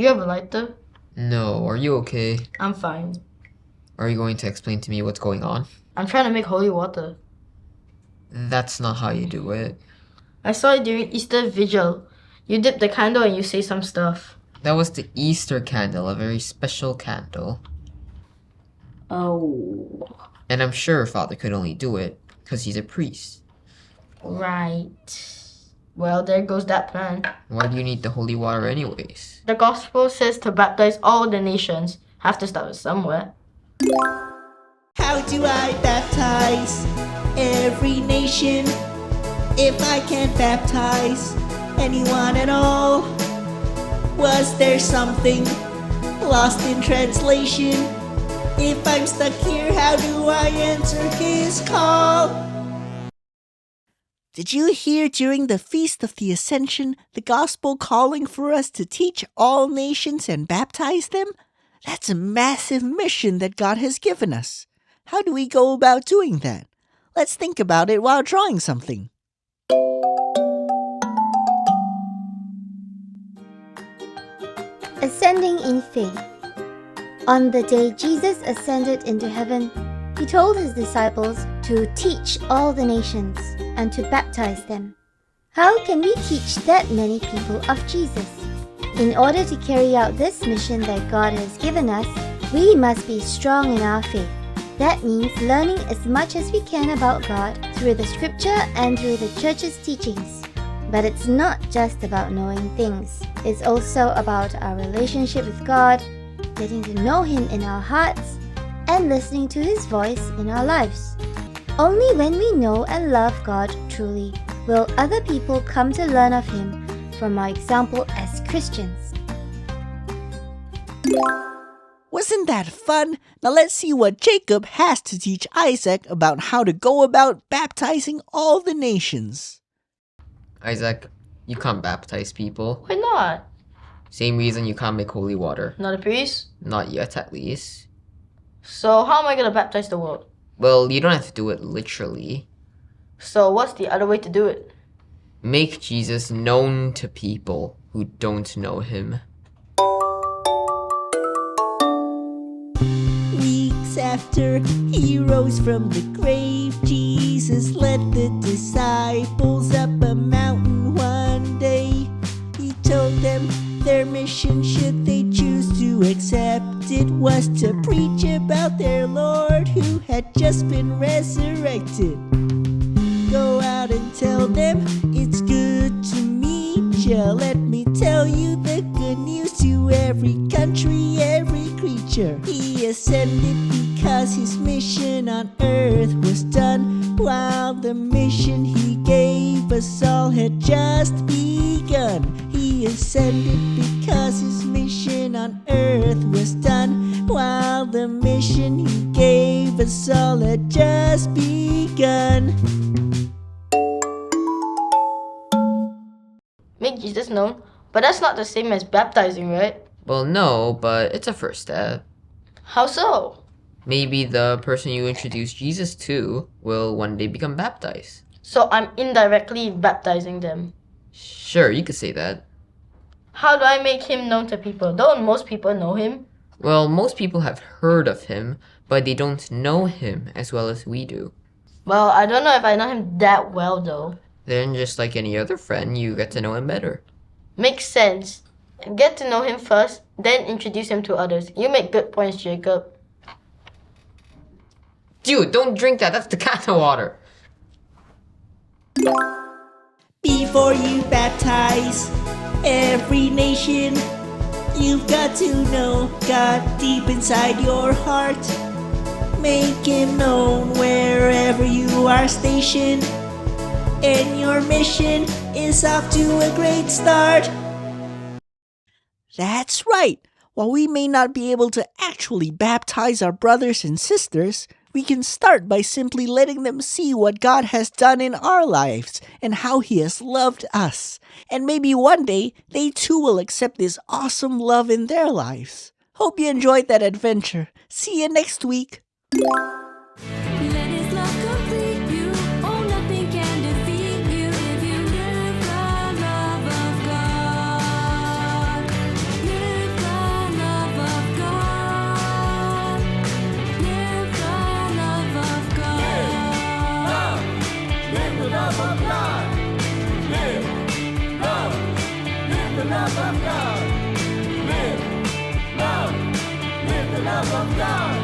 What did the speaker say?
Do you have a lighter? No, are you okay? I'm fine. Are you going to explain to me what's going on? I'm trying to make holy water. That's not how you do it. I saw it during Easter Vigil. You dip the candle and you say some stuff. That was the Easter candle, a very special candle. Oh. And I'm sure Father could only do it because he's a priest. Right. Well, there goes that plan. Why do you need the holy water anyways? The gospel says to baptize all the nations. Have to start with somewhere. How do I baptize every nation if I can't baptize anyone at all? Was there something lost in translation? If I'm stuck here, how do I answer his call? Did you hear during the Feast of the Ascension the gospel calling for us to teach all nations and baptize them? That's a massive mission that God has given us. How do we go about doing that? Let's think about it while drawing something. Ascending in faith. On the day Jesus ascended into heaven, he told his disciples to teach all the nations and to baptize them. How can we teach that many people of Jesus? In order to carry out this mission that God has given us, we must be strong in our faith. That means learning as much as we can about God through the scripture and through the church's teachings. But it's not just about knowing things. It's also about our relationship with God, getting to know Him in our hearts, and listening to His voice in our lives. Only when we know and love God truly will other people come to learn of Him from our example as Christians. Wasn't that fun? Now let's see what Jacob has to teach Isaac about how to go about baptizing all the nations. Isaac, you can't baptize people. Why not? Same reason you can't make holy water. Not a priest? Not yet, at least. So how am I gonna baptize the world? Well, you don't have to do it literally. So what's the other way to do it? Make Jesus known to people who don't know Him. Weeks after he rose from the grave, Jesus led the disciples up a mountain one day. He told them their mission, should they choose to accept it, was to preach about their Lord who had just been resurrected. Go out and tell them it's good to meet ya. Let me tell you the good news to every country, every creature. He ascended because his mission on earth was done, while the mission he gave us all had just begun. He ascended because his mission on earth was done, while the mission he gave us all had just begun. Make Jesus known? But that's not the same as baptizing, right? Well, no, but it's a first step. How so? Maybe the person you introduce Jesus to will one day become baptized. So I'm indirectly baptizing them. Sure, you could say that. How do I make him known to people? Don't most people know him? Well, most people have heard of him, but they don't know him as well as we do. Well, I don't know if I know him that well though. Then, just like any other friend, you get to know him better. Makes sense. Get to know him first, then introduce him to others. You make good points, Jacob. Dude, don't drink that. That's the kind of water. Before you baptize every nation, you've got to know God deep inside your heart. Make Him known wherever you are stationed, and your mission is off to a great start. That's right. While we may not be able to actually baptize our brothers and sisters, we can start by simply letting them see what God has done in our lives and how He has loved us. And maybe one day, they too will accept this awesome love in their lives. Hope you enjoyed that adventure. See you next week. Let His love complete you. Oh, nothing can defeat you if you live the love of God. Live love of God. Live, love, live the love of God.